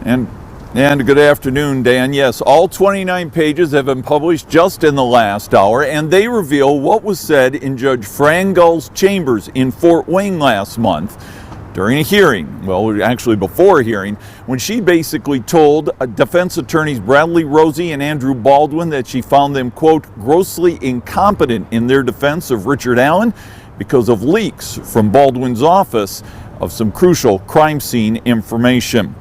And good afternoon, Dan. Yes, all 29 pages have been published just in the last hour, and they reveal what was said in Judge Fran Gull's chambers in Fort Wayne last month during a hearing. Well, actually before a hearing, when she basically told defense attorneys Bradley Rozzi and Andrew Baldwin that she found them, quote, grossly incompetent in their defense of Richard Allen because of leaks from Baldwin's office of some crucial crime scene information.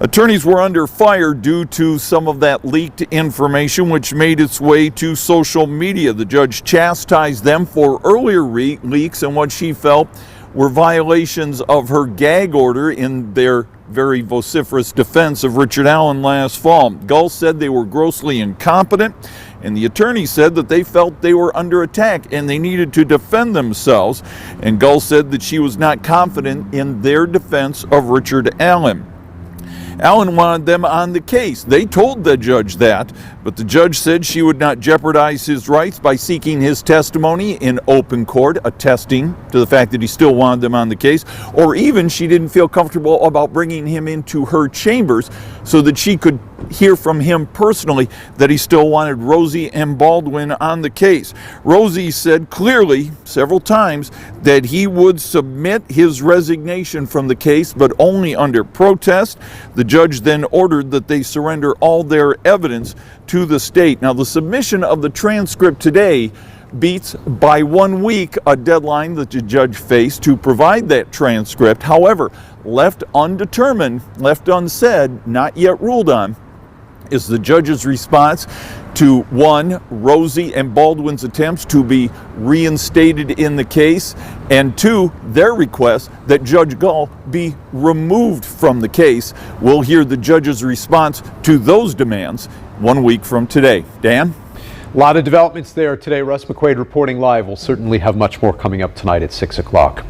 Attorneys were under fire due to some of that leaked information, which made its way to social media. The judge chastised them for earlier leaks and what she felt were violations of her gag order in their very vociferous defense of Richard Allen last fall. Gull said they were grossly incompetent, and the attorney said that they felt they were under attack and they needed to defend themselves. And Gull said that she was not confident in their defense of Richard Allen. Allen wanted them on the case. They told the judge that, but the judge said she would not jeopardize his rights by seeking his testimony in open court, attesting to the fact that he still wanted them on the case, or even she didn't feel comfortable about bringing him into her chambers so that she could hear from him personally that he still wanted Rozzi and Baldwin on the case. Rozzi said clearly several times that he would submit his resignation from the case, but only under protest. The judge then ordered that they surrender all their evidence to the state. Now, the submission of the transcript today beats by 1 week a deadline that the judge faced to provide that transcript. However, left undetermined, left unsaid, not yet ruled on, is the judge's response to, one, Rozzi and Baldwin's attempts to be reinstated in the case, and two, their request that Judge Gull be removed from the case. We'll hear the judge's response to those demands 1 week from today. Dan? A lot of developments there today. Russ McQuaid reporting live. We'll certainly have much more coming up tonight at 6 o'clock.